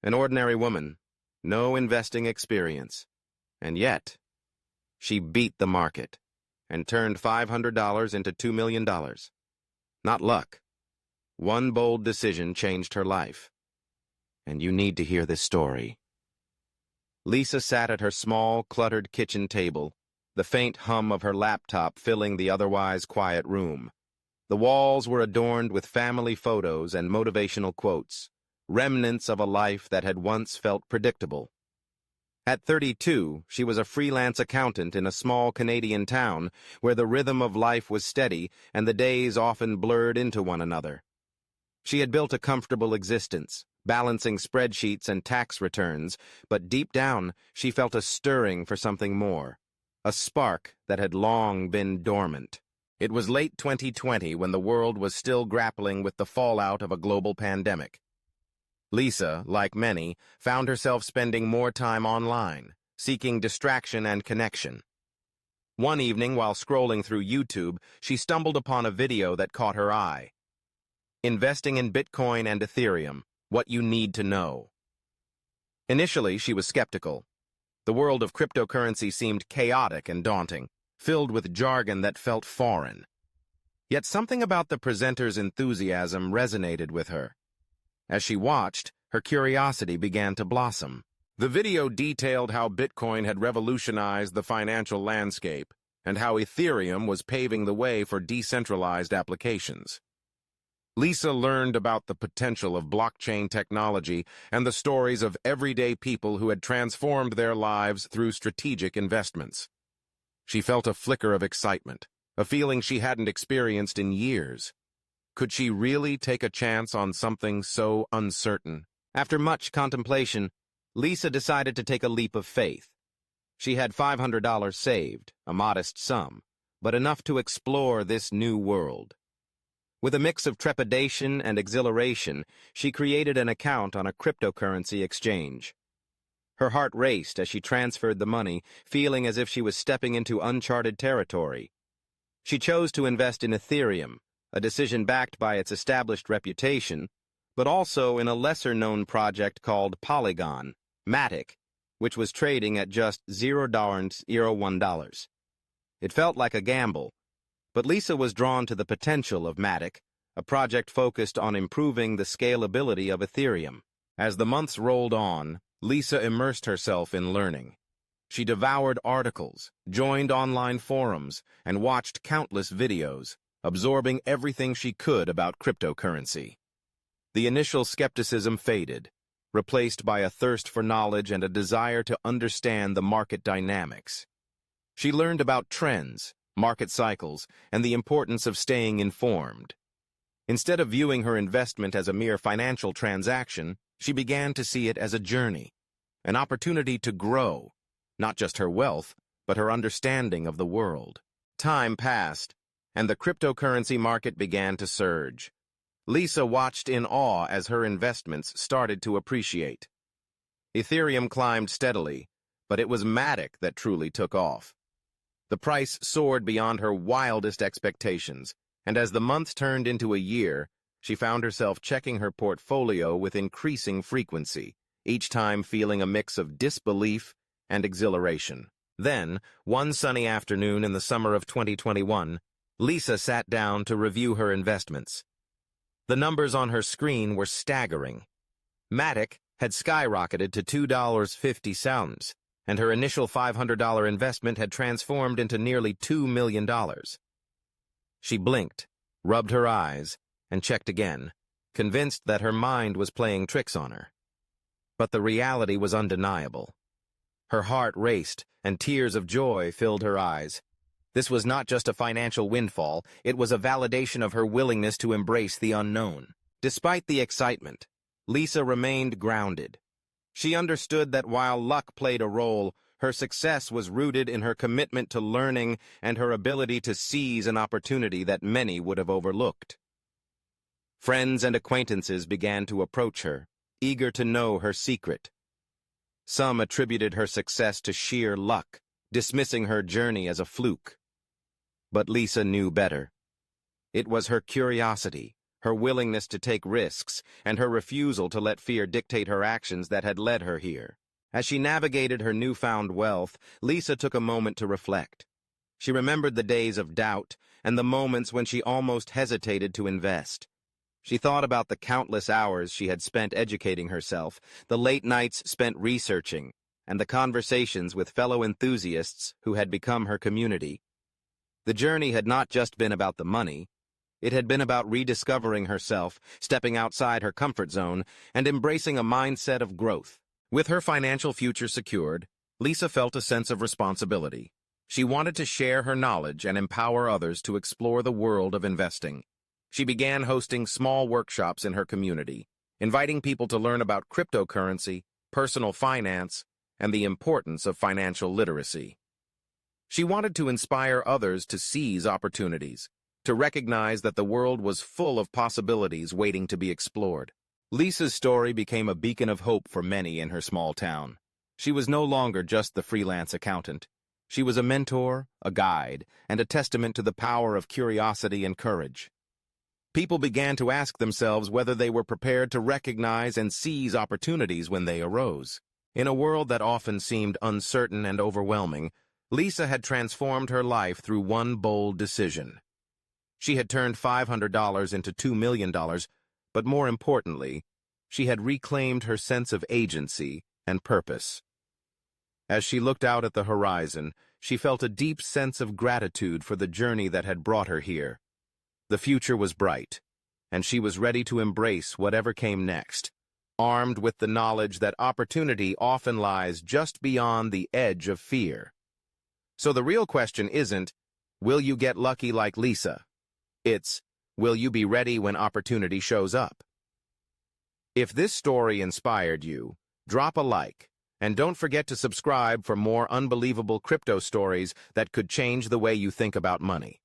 An ordinary woman, no investing experience. And yet, she beat the market and turned $500 into $2 million. Not luck. One bold decision changed her life. And you need to hear this story. Lisa sat at her small, cluttered kitchen table, the faint hum of her laptop filling the otherwise quiet room. The walls were adorned with family photos and motivational quotes, remnants of a life that had once felt predictable. At 32, she was a freelance accountant in a small Canadian town where the rhythm of life was steady and the days often blurred into one another. She had built a comfortable existence, balancing spreadsheets and tax returns, but deep down she felt a stirring for something more, a spark that had long been dormant. It was late 2020 when the world was still grappling with the fallout of a global pandemic. Lisa, like many, found herself spending more time online, seeking distraction and connection. One evening, while scrolling through YouTube, she stumbled upon a video that caught her eye. Investing in Bitcoin and Ethereum, what you need to know. Initially, she was skeptical. The world of cryptocurrency seemed chaotic and daunting, filled with jargon that felt foreign. Yet something about the presenter's enthusiasm resonated with her. As she watched, her curiosity began to blossom. The video detailed how Bitcoin had revolutionized the financial landscape and how Ethereum was paving the way for decentralized applications. Lisa learned about the potential of blockchain technology and the stories of everyday people who had transformed their lives through strategic investments. She felt a flicker of excitement, a feeling she hadn't experienced in years. Could she really take a chance on something so uncertain? After much contemplation, Lisa decided to take a leap of faith. She had $500 saved, a modest sum, but enough to explore this new world. With a mix of trepidation and exhilaration, she created an account on a cryptocurrency exchange. Her heart raced as she transferred the money, feeling as if she was stepping into uncharted territory. She chose to invest in Ethereum, a decision backed by its established reputation, but also in a lesser-known project called Polygon, Matic, which was trading at just $0.01. It felt like a gamble, but Lisa was drawn to the potential of Matic, a project focused on improving the scalability of Ethereum. As the months rolled on, Lisa immersed herself in learning. She devoured articles, joined online forums, and watched countless videos, absorbing everything she could about cryptocurrency. The initial skepticism faded, replaced by a thirst for knowledge and a desire to understand the market dynamics. She learned about trends, market cycles, and the importance of staying informed. Instead of viewing her investment as a mere financial transaction, she began to see it as a journey, an opportunity to grow, not just her wealth, but her understanding of the world. Time passed, and the cryptocurrency market began to surge. Lisa watched in awe as her investments started to appreciate. Ethereum climbed steadily, but it was Matic that truly took off. The price soared beyond her wildest expectations, and as the months turned into a year, she found herself checking her portfolio with increasing frequency, each time feeling a mix of disbelief and exhilaration. Then, one sunny afternoon in the summer of 2021, Lisa sat down to review her investments. The numbers on her screen were staggering. Matic had skyrocketed to $2.50, and her initial $500 investment had transformed into nearly $2 million. She blinked, rubbed her eyes, and checked again, convinced that her mind was playing tricks on her. But the reality was undeniable. Her heart raced, and tears of joy filled her eyes. This was not just a financial windfall, it was a validation of her willingness to embrace the unknown. Despite the excitement, Lisa remained grounded. She understood that while luck played a role, her success was rooted in her commitment to learning and her ability to seize an opportunity that many would have overlooked. Friends and acquaintances began to approach her, eager to know her secret. Some attributed her success to sheer luck, dismissing her journey as a fluke. But Lisa knew better. It was her curiosity, her willingness to take risks, and her refusal to let fear dictate her actions that had led her here. As she navigated her newfound wealth, Lisa took a moment to reflect. She remembered the days of doubt and the moments when she almost hesitated to invest. She thought about the countless hours she had spent educating herself, the late nights spent researching, and the conversations with fellow enthusiasts who had become her community. The journey had not just been about the money. It had been about rediscovering herself, stepping outside her comfort zone, and embracing a mindset of growth. With her financial future secured, Lisa felt a sense of responsibility. She wanted to share her knowledge and empower others to explore the world of investing. She began hosting small workshops in her community, inviting people to learn about cryptocurrency, personal finance, and the importance of financial literacy. She wanted to inspire others to seize opportunities, to recognize that the world was full of possibilities waiting to be explored. Lisa's story became a beacon of hope for many in her small town. She was no longer just the freelance accountant. She was a mentor, a guide, and a testament to the power of curiosity and courage. People began to ask themselves whether they were prepared to recognize and seize opportunities when they arose. In a world that often seemed uncertain and overwhelming, Lisa had transformed her life through one bold decision. She had turned $500 into $2 million, but more importantly, she had reclaimed her sense of agency and purpose. As she looked out at the horizon, she felt a deep sense of gratitude for the journey that had brought her here. The future was bright, and she was ready to embrace whatever came next, armed with the knowledge that opportunity often lies just beyond the edge of fear. So the real question isn't, will you get lucky like Lisa? It's, will you be ready when opportunity shows up? If this story inspired you, drop a like, and don't forget to subscribe for more unbelievable crypto stories that could change the way you think about money.